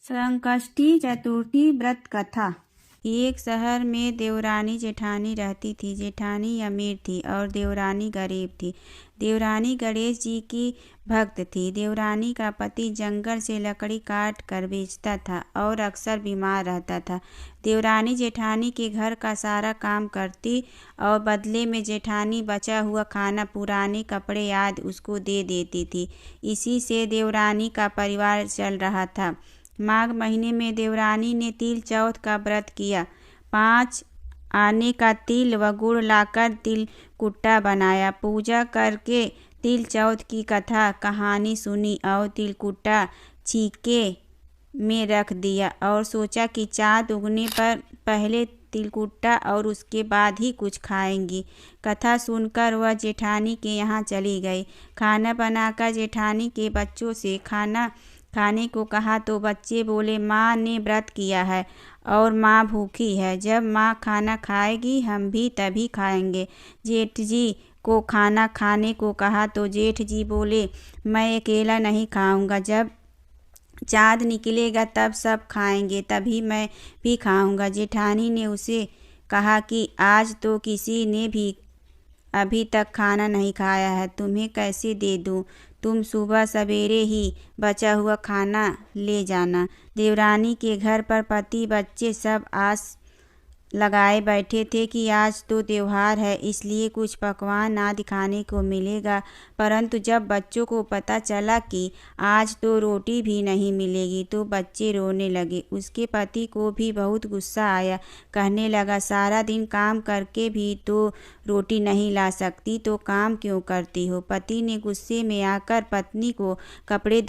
संकष्टी चतुर्थी व्रत कथा। एक शहर में देवरानी जेठानी रहती थी। जेठानी अमीर थी और देवरानी गरीब थी। देवरानी गणेश जी की भक्त थी। देवरानी का पति जंगल से लकड़ी काट कर बेचता था और अक्सर बीमार रहता था। देवरानी जेठानी के घर का सारा काम करती और बदले में जेठानी बचा हुआ खाना, पुराने कपड़े आदि उसको दे देती थी। इसी से देवरानी का परिवार चल रहा था। माघ महीने में देवरानी ने तिल चौथ का व्रत किया। 5 आने का तिल व गुड़ लाकर तिल कुट्टा बनाया। पूजा करके तिल चौथ की कथा कहानी सुनी और तिल कुट्टा छीके में रख दिया और सोचा कि चाँद उगने पर पहले तिलकुट्टा और उसके बाद ही कुछ खाएंगी। कथा सुनकर वह जेठानी के यहाँ चली गई। खाना बनाकर जेठानी के बच्चों से खाना खाने को कहा तो बच्चे बोले, माँ ने व्रत किया है और माँ भूखी है। जब माँ खाना खाएगी हम भी तभी खाएंगे। जेठ जी को खाना खाने को कहा तो जेठ जी बोले, मैं अकेला नहीं खाऊंगा। जब चाँद निकलेगा तब सब खाएंगे, तभी मैं भी खाऊंगा। जेठानी ने उसे कहा कि आज तो किसी ने भी अभी तक खाना नहीं खाया है, तुम्हें कैसे दे दूँ? तुम सुबह सवेरे ही बचा हुआ खाना ले जाना। देवरानी के घर पर पति बच्चे सब आस लगाए बैठे थे कि आज तो त्योहार है, इसलिए कुछ पकवान आदि खाने को मिलेगा। परंतु जब बच्चों को पता चला कि आज तो रोटी भी नहीं मिलेगी तो बच्चे रोने लगे। उसके पति को भी बहुत गुस्सा आया। कहने लगा, सारा दिन काम करके भी तो रोटी नहीं ला सकती तो काम क्यों करती हो? पति ने गुस्से में आकर पत्नी को कपड़े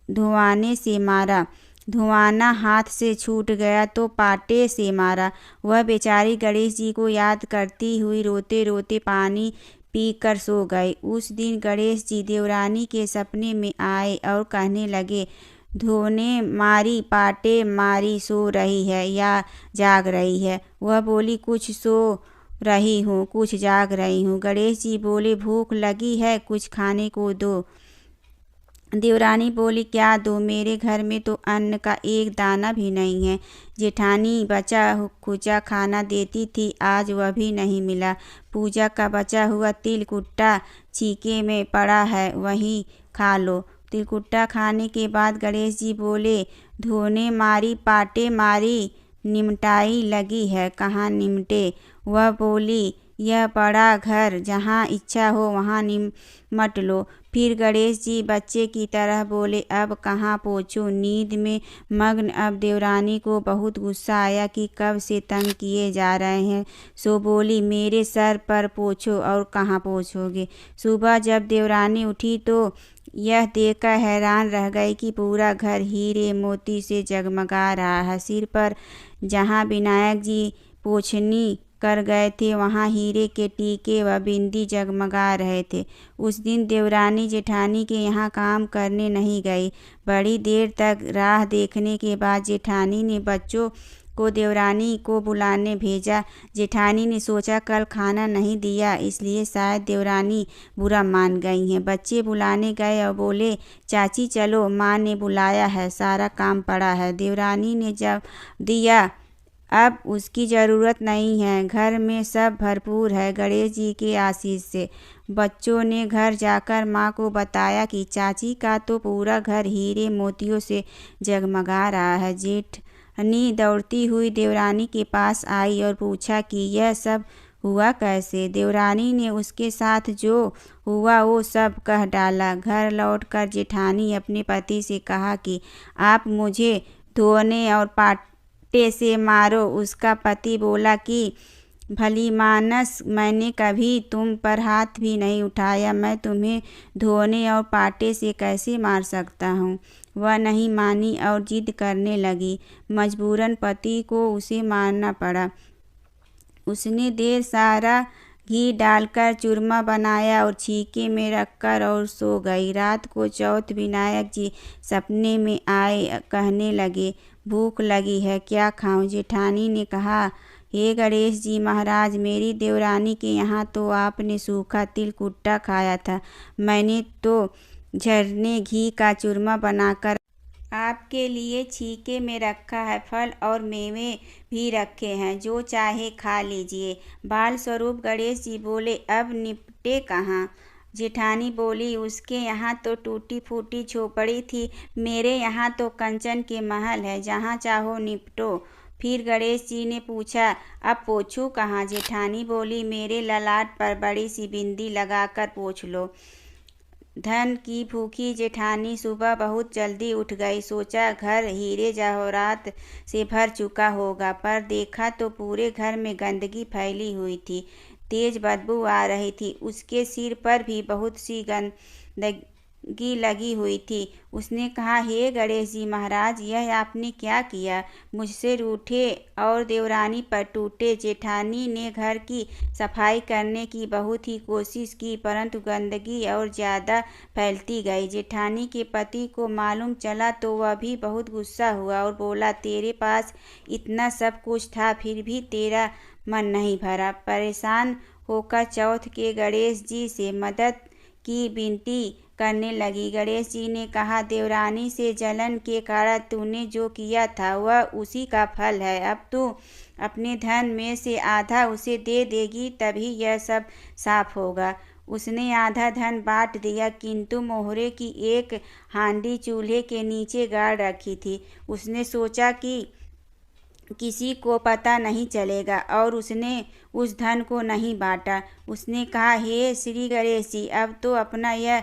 धोवाने से मारा। धुआना हाथ से छूट गया तो पाटे से मारा। वह बेचारी गणेश जी को याद करती हुई रोते रोते पानी पीकर सो गई। उस दिन गणेश जी देवरानी के सपने में आए और कहने लगे, धोने मारी पाटे मारी, सो रही है या जाग रही है? वह बोली, कुछ सो रही हूँ, कुछ जाग रही हूँ। गणेश जी बोले, भूख लगी है, कुछ खाने को दो। देवरानी बोली, क्या दो? मेरे घर में तो अन्न का एक दाना भी नहीं है। जेठानी बचा खुचा खाना देती थी, आज वह भी नहीं मिला। पूजा का बचा हुआ तिल कुट्टा छीके में पड़ा है, वही खा लो। तिलकुट्टा खाने के बाद गणेश जी बोले, धोने मारी पाटे मारी, निमटाई लगी है, कहाँ निमटे? वह बोली, यह बड़ा घर, जहाँ इच्छा हो वहाँ निमट लो। फिर गणेश जी बच्चे की तरह बोले, अब कहाँ पोंछूं? नींद में मग्न अब देवरानी को बहुत गुस्सा आया कि कब से तंग किए जा रहे हैं, सो बोली, मेरे सर पर पोंछो। और कहाँ पोंछोगे? सुबह जब देवरानी उठी तो यह देखकर हैरान रह गई कि पूरा घर हीरे मोती से जगमगा रहा है। सिर पर जहाँ विनायक जी पोंछनी कर गए थे वहाँ हीरे के टीके व बिंदी जगमगा रहे थे। उस दिन देवरानी जेठानी के यहाँ काम करने नहीं गई। बड़ी देर तक राह देखने के बाद जेठानी ने बच्चों को देवरानी को बुलाने भेजा। जेठानी ने सोचा कल खाना नहीं दिया इसलिए शायद देवरानी बुरा मान गई हैं। बच्चे बुलाने गए और बोले, चाची चलो, माँ ने बुलाया है, सारा काम पड़ा है। देवरानी ने जब दिया, अब उसकी ज़रूरत नहीं है, घर में सब भरपूर है गणेश जी के आशीष से। बच्चों ने घर जाकर माँ को बताया कि चाची का तो पूरा घर हीरे मोतियों से जगमगा रहा है। जेठनी दौड़ती हुई देवरानी के पास आई और पूछा कि यह सब हुआ कैसे? देवरानी ने उसके साथ जो हुआ वो सब कह डाला। घर लौटकर जेठानी अपने पति से कहा कि आप मुझे धोने और पाटे से मारो। उसका पति बोला कि भली मानस, मैंने कभी तुम पर हाथ भी नहीं उठाया, मैं तुम्हें धोने और पाटे से कैसे मार सकता हूँ? वह नहीं मानी और जिद करने लगी। मजबूरन पति को उसे मारना पड़ा। उसने ढेर सारा घी डालकर चूरमा बनाया और छीके में रखकर और सो गई। रात को चौथ विनायक जी सपने में आए, कहने लगे, भूख लगी है, क्या खाऊं? जेठानी ने कहा, हे गणेश जी महाराज, मेरी देवरानी के यहाँ तो आपने सूखा तिल कुट्टा खाया था, मैंने तो झरने घी का चूरमा बनाकर आपके लिए छीके में रखा है फल और मेवे भी रखे हैं, जो चाहे खा लीजिए। बाल स्वरूप गणेश जी बोले, अब निपटे कहाँ? जेठानी बोली, उसके यहाँ तो टूटी फूटी झोपड़ी थी, मेरे यहाँ तो कंचन के महल है, जहाँ चाहो निपटो। फिर गणेश जी ने पूछा, अब पोंछूं कहाँ? जेठानी बोली, मेरे ललाट पर बड़ी सी बिंदी लगाकर पोंछ लो। धन की भूखी जेठानी सुबह बहुत जल्दी उठ गई। सोचा घर हीरे जवाहरात से भर चुका होगा, पर देखा तो पूरे घर में गंदगी फैली हुई थी, तेज बदबू आ रही थी। उसके सिर पर भी बहुत सी गंदगी लगी हुई थी। उसने कहा, हे गणेश जी महाराज, यह आपने क्या किया? मुझसे रूठे और देवरानी पर टूटे। जेठानी ने घर की सफाई करने की बहुत ही कोशिश की, परंतु गंदगी और ज़्यादा फैलती गई। जेठानी के पति को मालूम चला तो वह भी बहुत गुस्सा हुआ और बोला, तेरे पास इतना सब कुछ था, फिर भी तेरा मन नहीं भरा। परेशान होकर चौथ के गणेश जी से मदद की विनती करने लगी। गणेश जी ने कहा, देवरानी से जलन के कारण तूने जो किया था वह उसी का फल है। अब तू अपने धन में से आधा उसे दे देगी, तभी यह सब साफ होगा। उसने आधा धन बांट दिया, किंतु मोहरे की एक हांडी चूल्हे के नीचे गाड़ रखी थी। उसने सोचा कि किसी को पता नहीं चलेगा, और उसने उस धन को नहीं बांटा। उसने कहा, हे श्री गणेश जी, अब तो अपना यह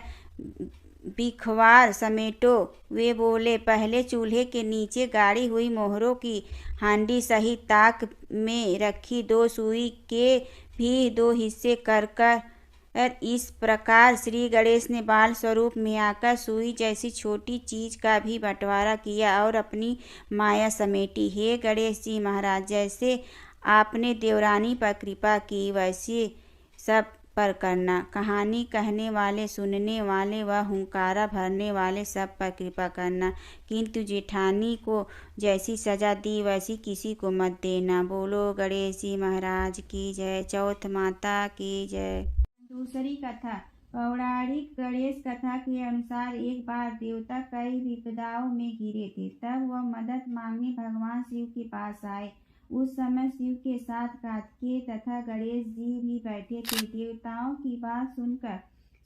बिखवार समेटो। वे बोले, पहले चूल्हे के नीचे गाड़ी हुई मोहरों की हांडी सहित ताक में रखी 2 सुई के भी 2 हिस्से कर इस प्रकार श्री गणेश ने बाल स्वरूप में आकर सुई जैसी छोटी चीज का भी बंटवारा किया और अपनी माया समेटी। हे गणेश जी महाराज, जैसे आपने देवरानी पर कृपा की, वैसे सब पर करना। कहानी कहने वाले, सुनने वाले व हुंकारा भरने वाले सब पर कृपा करना, किंतु जेठानी को जैसी सजा दी वैसी किसी को मत देना। बोलो गणेश जी महाराज की जय। चौथ माता की जय। दूसरी कथा। पौराणिक गणेश कथा के अनुसार एक बार देवता कई विपदाओं में घिरे थे। तब वह मदद मांगने भगवान शिव के पास आए। उस समय शिव के साथ कार्तिकेय तथा गणेश जी भी बैठे थे। देवताओं की बात सुनकर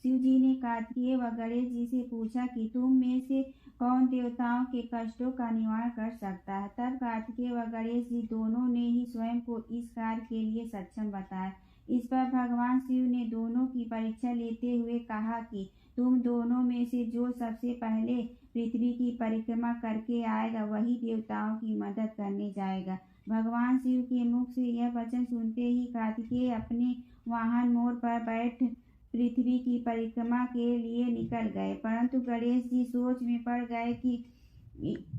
शिव जी ने कार्तिकेय व गणेश जी से पूछा कि तुम में से कौन देवताओं के कष्टों का निवारण कर सकता है। तब कार्तिकेय व गणेश जी दोनों ने ही स्वयं को इस कार्य के लिए सक्षम बताया। इस पर भगवान शिव ने दोनों की परीक्षा लेते हुए कहा कि तुम दोनों में से जो सबसे पहले पृथ्वी की परिक्रमा करके आएगा, वही देवताओं की मदद करने जाएगा। भगवान शिव के मुख से यह वचन सुनते ही कार्तिकेय अपने वाहन मोर पर बैठ पृथ्वी की परिक्रमा के लिए निकल गए, परंतु गणेश जी सोच में पड़ गए कि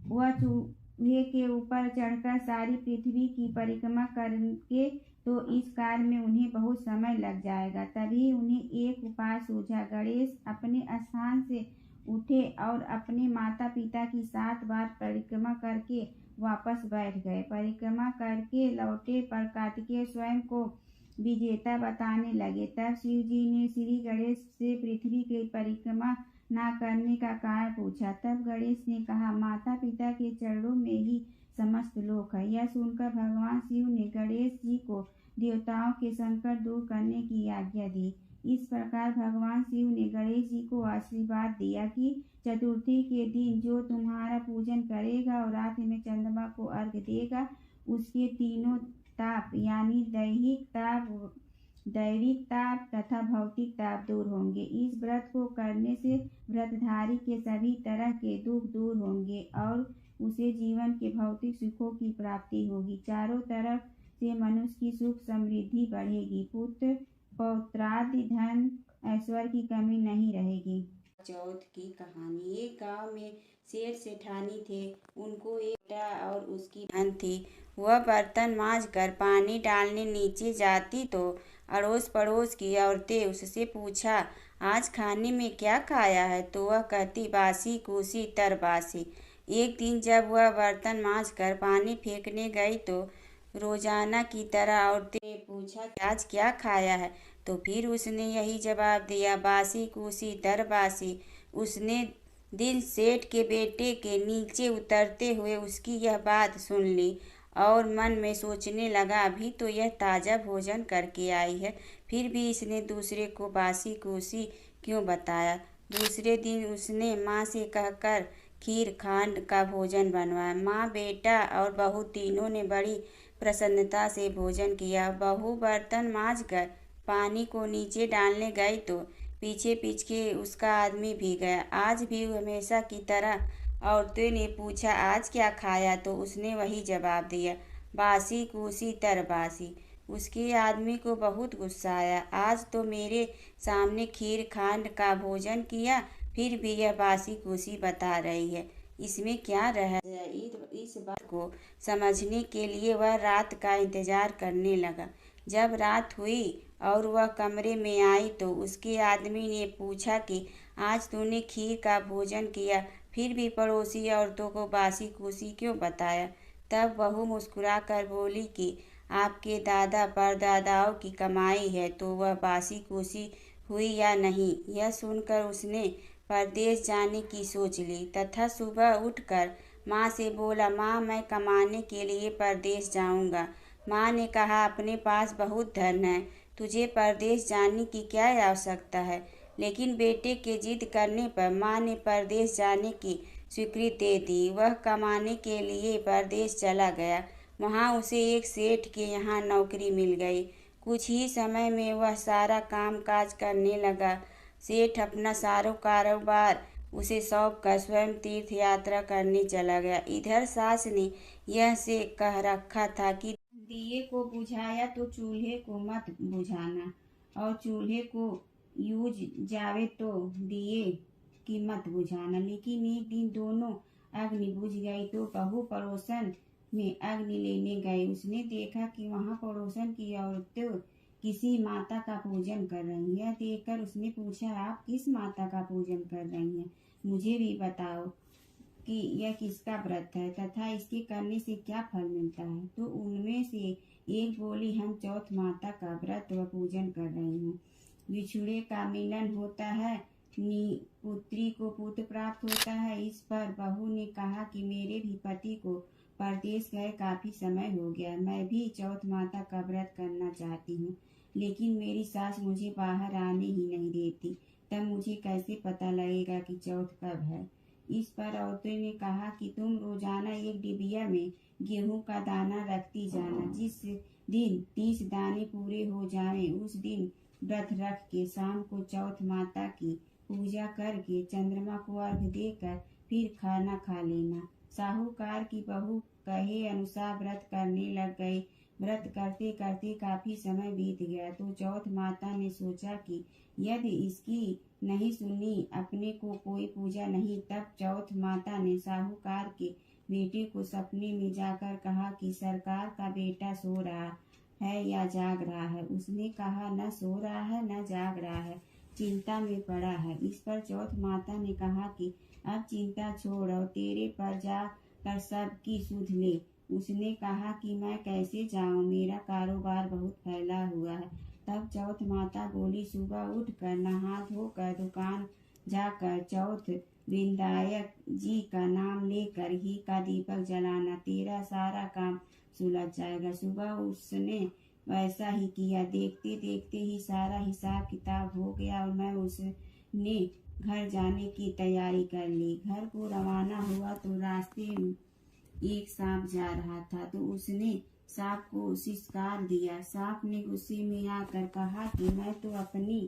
वह चूहे के ऊपर चढ़कर सारी पृथ्वी की परिक्रमा करेंगे तो इस कार्य में उन्हें बहुत समय लग जाएगा। तभी उन्हें एक उपाय सूझा। गणेश अपने स्थान से उठे और अपने माता पिता की 7 बार परिक्रमा करके वापस बैठ गए। परिक्रमा करके लौटे पर कार्तिकेय स्वयं को विजेता बताने लगे। तब शिव जी ने श्री गणेश से पृथ्वी की परिक्रमा न करने का कारण पूछा। तब गणेश ने कहा, माता पिता के चरणों में ही समस्त लोक है। यह सुनकर भगवान शिव ने गणेश जी को देवताओं के संकट दूर करने की आज्ञा दी। इस प्रकार भगवान शिव ने गणेश जी को आशीर्वाद दिया कि चतुर्थी के दिन जो तुम्हारा पूजन करेगा और रात में चंद्रमा को अर्घ्य देगा, उसके तीनों ताप यानी दैविक ताप तथा भौतिक ताप दूर होंगे। इस व्रत को करने से व्रतधारी के सभी तरह के दुख दूर होंगे और उसे जीवन के भौतिक सुखों की प्राप्ति होगी। चारों तरफ से मनुष्य की सुख समृद्धि बढ़ेगी, पुत्र पौत्रादि धन ऐश्वर्य की कमी नहीं रहेगी। चौथ की कहानी। एक गांव में शेर सेठानी थे। उनको एक बेटा और उसकी बहन थी। वह बर्तन मांज कर पानी डालने नीचे जाती तो अड़ोस पड़ोस की औरतें उससे पूछा, आज खाने में क्या खाया है? तो वह कहती, बासी कुसी तरबासी। एक दिन जब वह बर्तन मांज कर पानी फेंकने गई तो रोजाना की तरह औरतें ने पूछा कि आज क्या खाया है? तो फिर उसने यही जवाब दिया, बासी कुसी तरबासी। उसने दिन सेठ के बेटे के नीचे उतरते हुए उसकी यह बात सुन ली और मन में सोचने लगा, अभी तो यह ताज़ा भोजन करके आई है, फिर भी इसने दूसरे को बासी कोसी क्यों बताया। दूसरे दिन उसने माँ से कहकर खीर खांड का भोजन बनवाया। माँ, बेटा और बहू तीनों ने बड़ी प्रसन्नता से भोजन किया। बहू बर्तन मांज कर पानी को नीचे डालने गई तो पीछे पीछे उसका आदमी भी गया। आज भी हमेशा की तरह औरतें ने पूछा, आज क्या खाया, तो उसने वही जवाब दिया, बासी कूसी तरबासी। उसके आदमी को बहुत गुस्सा आया, आज तो मेरे सामने खीर खांड का भोजन किया, फिर भी यह बासी कूसी बता रही है, इसमें क्या रहस्य है। इस बात को समझने के लिए वह रात का इंतजार करने लगा। जब रात हुई और वह कमरे में आई तो उसके आदमी ने पूछा कि आज तूने खीर का भोजन किया, फिर भी पड़ोसी औरतों को बासी कूसी क्यों बताया। तब बहू मुस्कुरा कर बोली कि आपके दादा परदादाओं की कमाई है, तो वह बासी कूसी हुई या नहीं। यह सुनकर उसने परदेश जाने की सोच ली तथा सुबह उठकर माँ से बोला, माँ, मैं कमाने के लिए परदेश जाऊंगा। माँ ने कहा, अपने पास बहुत धन है, तुझे परदेश जाने की क्या आवश्यकता है। लेकिन बेटे के जिद करने पर माँ ने परदेश जाने की स्वीकृति दे दी। वह कमाने के लिए परदेश चला गया। वहाँ उसे एक सेठ के यहाँ नौकरी मिल गई। कुछ ही समय में वह सारा काम काज करने लगा। सेठ अपना सारा कारोबार उसे सौंप कर स्वयं तीर्थ यात्रा करने चला गया। इधर सास ने यह से कह रखा था कि दिए को बुझाया तो चूल्हे को मत बुझाना, और चूल्हे को यूज जावे तो दिए की मत बुझाना। लेकिन एक दिन दोनों अग्नि बुझ गई तो बहू पड़ोसन में अग्नि लेने गई। उसने देखा कि वहाँ पड़ोसन की औरतें किसी माता का पूजन कर रही है। देखकर उसने पूछा, आप किस माता का पूजन कर रही हैं, मुझे भी बताओ कि यह किसका व्रत है तथा इसके करने से क्या फल मिलता है। तो उनमें से एक बोली, हम चौथ माता का व्रत व पूजन कर रही हूँ। बिछुड़े का मिलन होता है, पुत्री को पुत्र प्राप्त होता है। इस पर बहू ने कहा कि मेरे भी पति को परदेश गए काफी समय हो गया, मैं भी चौथ माता का व्रत करना चाहती हूँ, लेकिन मेरी सास मुझे बाहर आने ही नहीं देती, तब मुझे कैसे पता लगेगा कि चौथ कब है। इस पर औरतों ने कहा कि तुम रोजाना एक डिबिया में गेहूं का दाना रखती जाना, जिस दिन 30 दाने पूरे हो जाएं उस दिन व्रत रख के शाम को चौथ माता की पूजा करके चंद्रमा को अर्घ्य देकर फिर खाना खा लेना। साहूकार की बहू कहे अनुसार व्रत करने लग गई। व्रत करते करते काफी समय बीत गया तो चौथ माता ने सोचा कि यदि इसकी नहीं सुनी, अपने को कोई पूजा नहीं। तब चौथ माता ने साहूकार के बेटे को सपने में जाकर कहा कि सरकार का बेटा सो रहा है या जाग रहा है। उसने कहा, न सो रहा है न जाग रहा है, चिंता में पड़ा है। इस पर चौथ माता ने कहा कि अब चिंता छोड़ और तेरे पर जा कर सब की सुध ले। उसने कहा कि मैं कैसे जाऊं, मेरा कारोबार बहुत फैला हुआ है। तब चौथ माता बोली, सुबह उठकर नहा धोकर दुकान जाकर चौथ विनायक जी का नाम लेकर घी का दीपक जलाना, तेरा सारा काम सुलझ जाएगा। सुबह उसने वैसा ही किया। देखते देखते ही सारा हिसाब किताब हो गया और मैं उसने घर जाने की तैयारी कर ली। घर को रवाना हुआ तो रास्ते में एक सांप जा रहा था तो उसने सांप को शिकार दिया। सांप ने गुस्से में आकर कहा कि मैं तो अपनी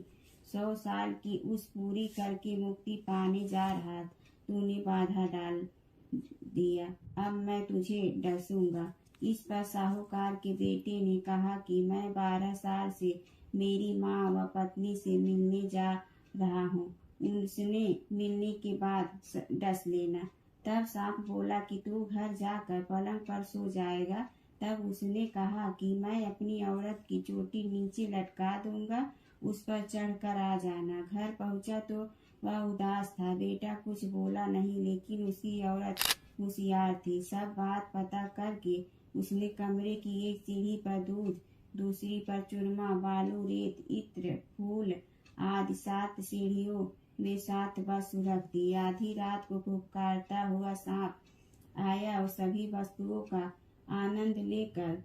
100 साल की उस पूरी करके मुक्ति पाने जा रहा, तूने बाधा डाल दिया, अब मैं तुझे डसूंगा। इस पर साहूकार के बेटे ने कहा कि मैं 12 साल से मेरी माँ व पत्नी से मिलने जा रहा हूँ, उनसे मिलने के बाद डस लेना। तब सांप बोला कि तू घर जाकर पलंग पर सो जाएगा। तब उसने कहा कि मैं अपनी औरत की चोटी नीचे लटका दूंगा, उस पर चढ़कर आ जाना। घर पहुंचा तो वह उदास था। बेटा कुछ बोला नहीं, लेकिन उसकी औरत होशियार थी। सब बात पता करके उसने कमरे की एक सीढ़ी पर दूध, दूसरी पर चूरमा, बालू, रेत, इत्र, फूल आदि 7 सीढ़ियों वे साथ बस रख दी। आधी रात को फुफकारता हुआ सांप आया और सभी वस्तुओं का आनंद लेकर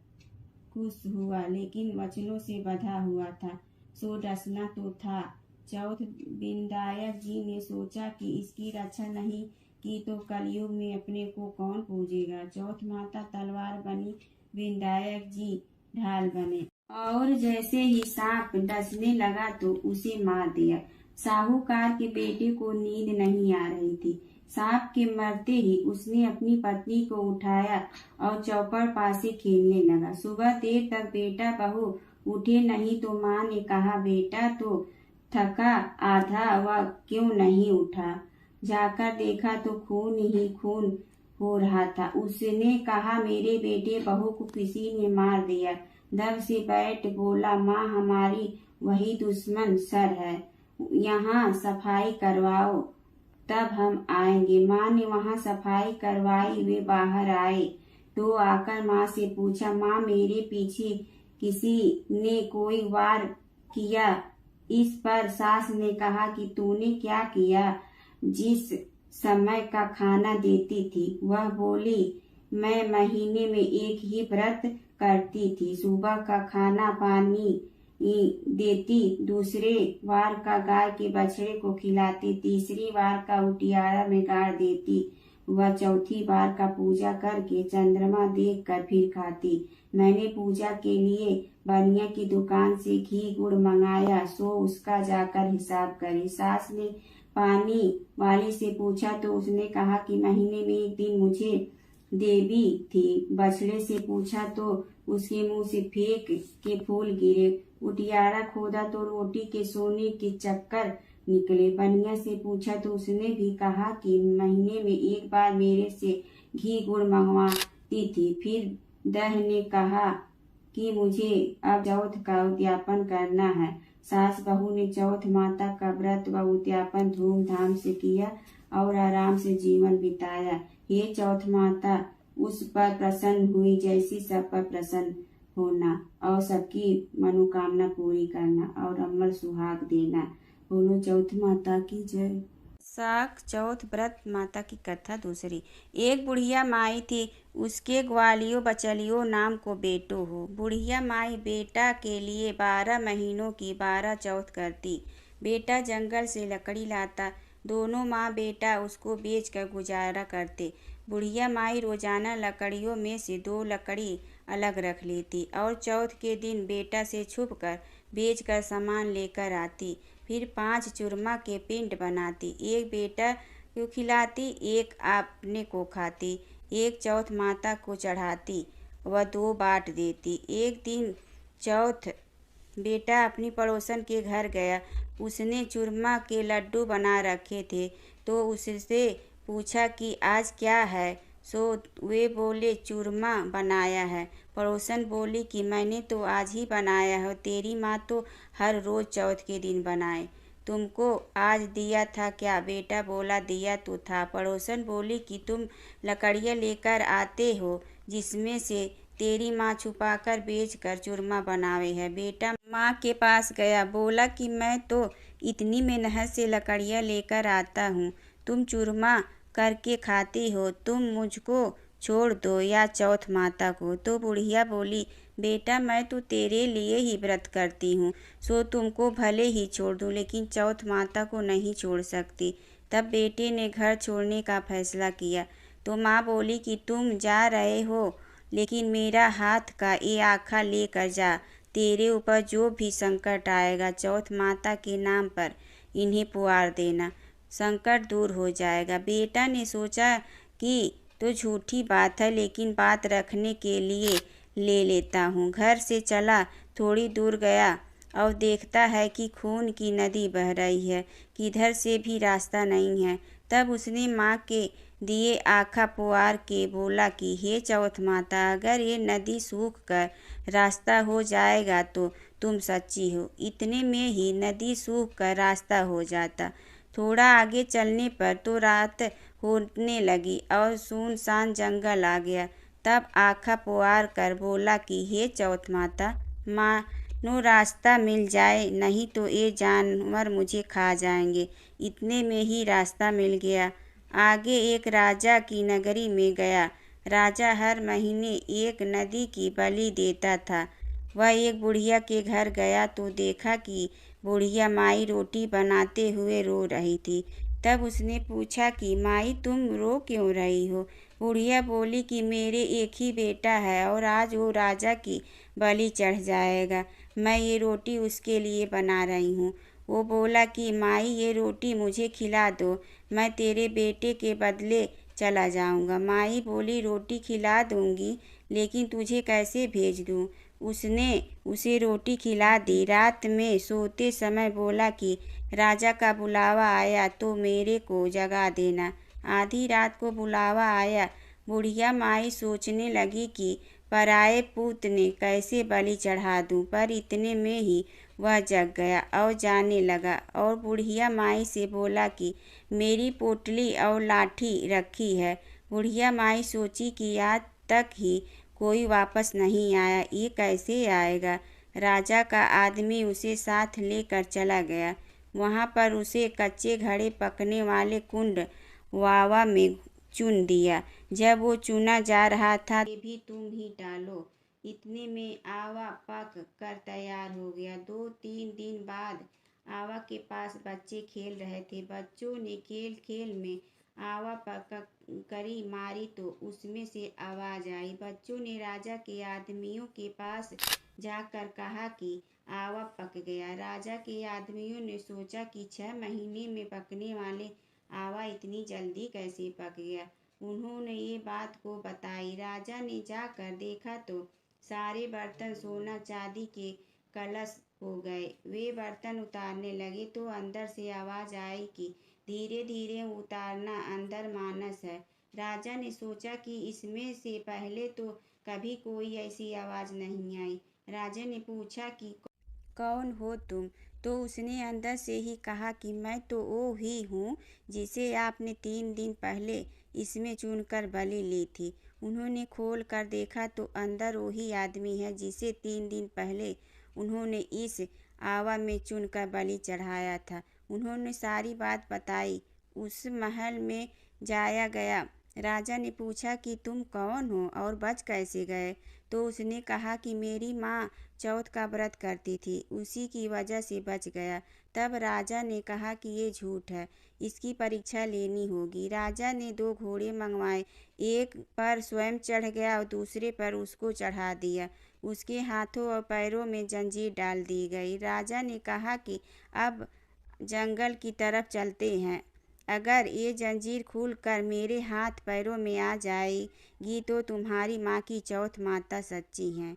खुश हुआ, लेकिन वचनों से बंधा हुआ था, सो डसना तो था। चौथ विनायक जी ने सोचा कि इसकी रक्षा नहीं की तो कलयुग में अपने को कौन पूजेगा। चौथ माता तलवार बनी, विनायक जी ढाल बने और जैसे ही सांप डसने लगा तो उसे मार दिया। साहूकार के बेटे को नींद नहीं आ रही थी। सांप के मरते ही उसने अपनी पत्नी को उठाया और चौपड़ पासे खेलने लगा। सुबह देर तक बेटा बहू उठे नहीं तो माँ ने कहा, बेटा तो थका आधा वह क्यों नहीं उठा। जाकर देखा तो खून ही खून हो रहा था। उसने कहा, मेरे बेटे बहू को किसी ने मार दिया। दब से बैठ बोला, माँ हमारी वही दुश्मन सर है, यहाँ सफाई करवाओ तब हम आएंगे। माँ ने वहाँ सफाई करवाई। वे बाहर आए तो आकर माँ से पूछा, माँ मेरे पीछे किसी ने कोई वार किया। इस पर सास ने कहा कि तूने क्या किया। जिस समय का खाना देती थी वह बोली, मैं महीने में एक ही व्रत करती थी। सुबह का खाना पानी देती, दूसरे वार का गाय के बछड़े को खिलाती, तीसरी बार का उटियारा में गाड़ देती, वह चौथी बार का पूजा करके चंद्रमा देखकर फिर खाती। मैंने पूजा के लिए बनिया की दुकान से घी गुड़ मंगाया, सो उसका जाकर हिसाब करे। सास ने पानी वाली से पूछा तो उसने कहा कि महीने में एक दिन मुझे देवी थी। बछड़े से पूछा तो उसके मुंह से फेंक के फूल गिरे। उटियारा खोदा तो रोटी के सोने के चक्कर निकले। बनिया से पूछा तो उसने भी कहा कि महीने में एक बार मेरे से घी गुड़ मंगवाती थी। फिर दह ने कहा कि मुझे अब चौथ का उद्यापन करना है। सास बहू ने चौथ माता का व्रत व उद्यापन धूमधाम से किया और आराम से जीवन बिताया। हे चौथ माता, उस पर प्रसन्न हुई जैसी सब पर प्रसन्न होना और सबकी मनोकामना पूरी करना और अमर सुहाग देना। बोलो चौथ माता की जय। साख चौथ व्रत माता की कथा दूसरी। एक बुढ़िया माई थी, उसके ग्वालियों बचलियों नाम को बेटो हो। बुढ़िया माई बेटा के लिए 12 महीनों की 12 चौथ करती। बेटा जंगल से लकड़ी लाता, दोनों माँ बेटा उसको बेचकर गुजारा करते। बुढ़िया माई रोजाना लकड़ियों में से 2 लकड़ी अलग रख लेती और चौथ के दिन बेटा से छुपकर बेचकर सामान लेकर आती। फिर 5 चूरमा के पिंड बनाती, एक बेटा को खिलाती, एक अपने को खाती, एक चौथ माता को चढ़ाती व 2 बांट देती। एक दिन चौथ बेटा अपनी पड़ोसन के घर गया। उसने चूरमा के लड्डू बना रखे थे तो उससे पूछा कि आज क्या है। सो वे बोले, चूरमा बनाया है। पड़ोसन बोली कि मैंने तो आज ही बनाया है, तेरी माँ तो हर रोज चौथ के दिन बनाए। तुमको आज दिया था क्या? बेटा बोला, दिया तो था। पड़ोसन बोली कि तुम लकड़ियाँ लेकर आते हो जिसमें से तेरी माँ छुपाकर बेचकर चूरमा बनावे है। बेटा माँ के पास गया, बोला कि मैं तो इतनी मेहनत से लकड़ियाँ लेकर आता हूँ, तुम चूरमा करके खाती हो, तुम मुझको छोड़ दो या चौथ माता को। तो बुढ़िया बोली, बेटा मैं तो तेरे लिए ही व्रत करती हूँ, सो तुमको भले ही छोड़ दूँ, लेकिन चौथ माता को नहीं छोड़ सकती। तब बेटे ने घर छोड़ने का फैसला किया तो माँ बोली कि तुम जा रहे हो, लेकिन मेरा हाथ का ये आखा लेकर जा, तेरे ऊपर जो भी संकट आएगा चौथ माता के नाम पर इन्हें पुकार देना, संकट दूर हो जाएगा। बेटा ने सोचा कि तो झूठी बात है, लेकिन बात रखने के लिए ले लेता हूँ। घर से चला, थोड़ी दूर गया और देखता है कि खून की नदी बह रही है, किधर से भी रास्ता नहीं है। तब उसने माँ के दिए आखा पुकार के बोला कि हे चौथ माता, अगर ये नदी सूख कर रास्ता हो जाएगा तो तुम सच्ची हो। इतने में ही नदी सूख कर रास्ता हो जाता। थोड़ा आगे चलने पर तो रात होने लगी और सुनसान जंगल आ गया। तब आखा पुकार कर बोला कि हे चौथ माता, माँ नो रास्ता मिल जाए, नहीं तो ये जानवर मुझे खा जाएंगे। इतने में ही रास्ता मिल गया। आगे एक राजा की नगरी में गया। राजा हर महीने एक नदी की बलि देता था। वह एक बुढ़िया के घर गया तो देखा कि बुढ़िया माई रोटी बनाते हुए रो रही थी। तब उसने पूछा कि माई, तुम रो क्यों रही हो? बुढ़िया बोली कि मेरे एक ही बेटा है और आज वो राजा की बलि चढ़ जाएगा। मैं ये रोटी उसके लिए बना रही हूँ। वो बोला कि माई, ये रोटी मुझे खिला दो, मैं तेरे बेटे के बदले चला जाऊँगा। माई बोली, रोटी खिला दूँगी, लेकिन तुझे कैसे भेज दूँ? उसने उसे रोटी खिला दी। रात में सोते समय बोला कि राजा का बुलावा आया तो मेरे को जगा देना। आधी रात को बुलावा आया। बुढ़िया माई सोचने लगी कि पराए पूत ने कैसे बलि चढ़ा दूं, पर इतने में ही वह जग गया और जाने लगा और बुढ़िया माई से बोला कि मेरी पोटली और लाठी रखी है। बुढ़िया माई सोची कि आज तक ही कोई वापस नहीं आया, ये कैसे आएगा? राजा का आदमी उसे साथ लेकर चला गया। वहाँ पर उसे कच्चे घड़े पकने वाले कुंड वावा में चुन दिया। जब वो चुना जा रहा था, ये भी तुम ही डालो। इतने में आवा पक कर तैयार हो गया। 2-3 दिन बाद आवा के पास बच्चे खेल रहे थे। बच्चों ने खेल खेल में आवा पक करी मारी तो उसमें से आवाज आई। बच्चों ने राजा के आदमियों के पास जाकर कहा कि आवा पक गया। राजा के आदमियों ने सोचा कि 6 महीने में पकने वाले आवा इतनी जल्दी कैसे पक गया। उन्होंने ये बात को बताई। राजा ने जाकर देखा तो सारे बर्तन सोना चांदी के कलश हो गए। वे बर्तन उतारने लगे तो अंदर से आवाज आई कि धीरे धीरे उतारना, अंदर मानस है। राजा ने सोचा कि इसमें से पहले तो कभी कोई ऐसी आवाज नहीं आई। राजा ने पूछा कि कौन हो तुम? तो उसने अंदर से ही कहा कि मैं तो वो ही हूँ जिसे आपने 3 दिन पहले इसमें चुनकर बलि ली थी। उन्होंने खोल कर देखा तो अंदर वही आदमी है जिसे 3 दिन पहले उन्होंने इस आवा में चुनकर बलि चढ़ाया था। उन्होंने सारी बात बताई। उस महल में जाया गया। राजा ने पूछा कि तुम कौन हो और बच कैसे गए? तो उसने कहा कि मेरी माँ चौथ का व्रत करती थी, उसी की वजह से बच गया। तब राजा ने कहा कि ये झूठ है, इसकी परीक्षा लेनी होगी। राजा ने 2 घोड़े मंगवाए। एक पर स्वयं चढ़ गया और दूसरे पर उसको चढ़ा दिया। उसके हाथों और पैरों में जंजीर डाल दी गई। राजा ने कहा कि अब जंगल की तरफ चलते हैं। अगर ये जंजीर खुलकर मेरे हाथ पैरों में आ जाएगी तो तुम्हारी माँ की चौथ माता सच्ची हैं।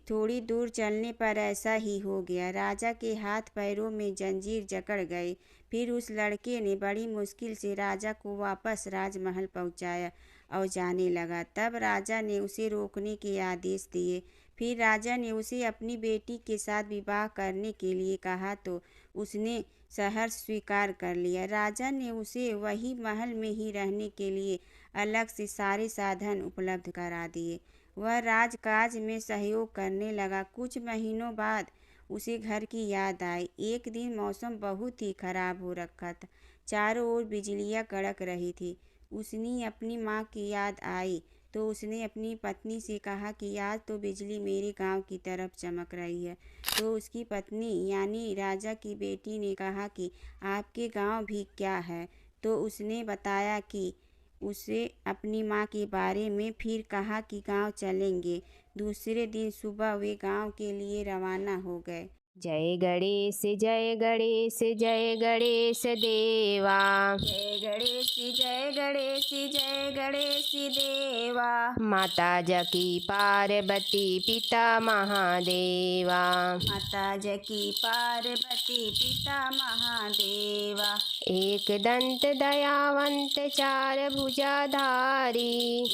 थोड़ी दूर चलने पर ऐसा ही हो गया। राजा के हाथ पैरों में जंजीर जकड़ गई। फिर उस लड़के ने बड़ी मुश्किल से राजा को वापस राजमहल पहुंचाया और जाने लगा। तब राजा ने उसे रोकने के आदेश दिए। फिर राजा ने उसे अपनी बेटी के साथ विवाह करने के लिए कहा तो उसने सहर्ष स्वीकार कर लिया। राजा ने उसे वही महल में ही रहने के लिए अलग से सारे साधन उपलब्ध करा दिए। वह राजकाज में सहयोग करने लगा। कुछ महीनों बाद उसे घर की याद आई। एक दिन मौसम बहुत ही खराब हो रखा था। चारों ओर बिजलियां कड़क रही थी। उसने अपनी माँ की याद आई तो उसने अपनी पत्नी से कहा कि आज तो बिजली मेरे गांव की तरफ चमक रही है। तो उसकी पत्नी यानी राजा की बेटी ने कहा कि आपके गांव भी क्या है? तो उसने बताया कि उसे अपनी माँ के बारे में। फिर कहा कि गांव चलेंगे। दूसरे दिन सुबह वे गांव के लिए रवाना हो गए। जय गणेश जय गणेश जय गणेश देवा। जय गणेश जय गणेश जय गणेश देवा। माता जकी पार्वती पिता महादेवा। माता जकी पार्वती पिता महादेवा। एक दंत दयावंत चार भुजाधारी।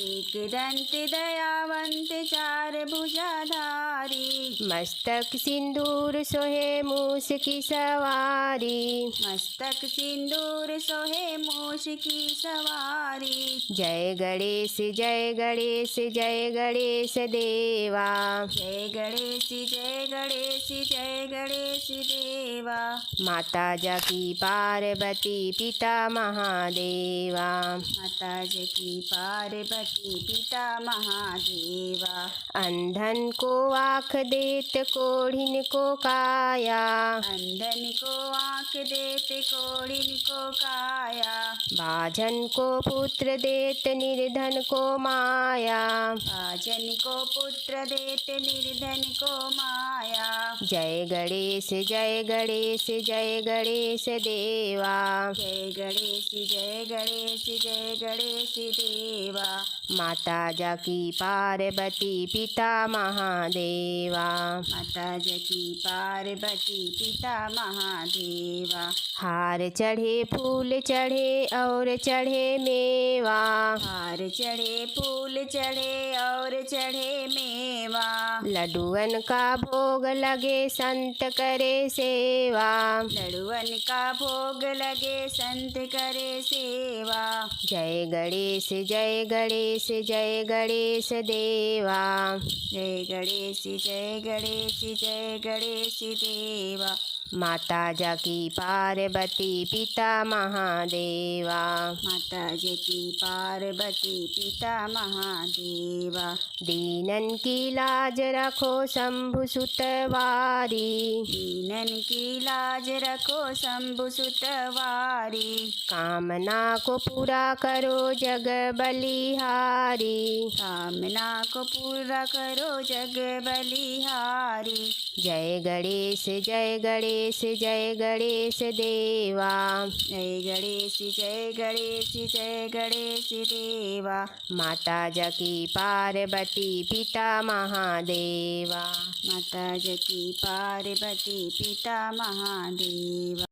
एक दंत दयावंत चार भुजाधारी। मस्तक सिंदूर सोहे मूस की सवारी। मस्तक सिंदूर सोहे मूस की सवारी। जय गणेश जय गणेश जय गणेश देवा। जय गणेश जय गणेश जय गणेश देवा। माता जकी पार्वती पिता महादेवा। माता जकी पार्वती पिता महादेवा। अंधन को आँख देत कोढ़िन को काया। अंधन को आँख देत कोढ़िन को काया। बाझन को पुत्र देत निर्धन को माया। बाझन को पुत्र देत निर्धन को माया। जय गणेश जय गणेश जय गणेश देवा। जय गणेश जय गणेश जय गणेश देवा। माता जकी पार्वती पिता महादेवा। माता जकी पार्वती पिता महादेवा। हार चढ़े फूल चढ़े और चढ़े मेवा। हार चढ़े फूल चढ़े और चढ़े मेवा। लड्डुअन का भोग लगे संत करे सेवा। लड्डुअन का भोग लगे संत करे सेवा। जय गणेश जय गणेश जय गणेश देवा। जय गणेश जय गणेश जय गणेश देवा। माता जकी पार्वती पिता महादेवा। माता जकी पार्वती पिता महादेवा। दीनन की लाज रखो शंभु सुतवारी। दीनन की लाज रखो शंभु सुतवारी। कामना को पूरा करो जग बलिहारी। कामना को पूरा करो जग बलिहारी। जय गणेश जय गणेश जय गणेश देवा। जय गणेश जय गणेश जय गणेश देवा। माता जकी पार्वती पिता महादेवा। माता जकी पार्वती पिता महादेवा।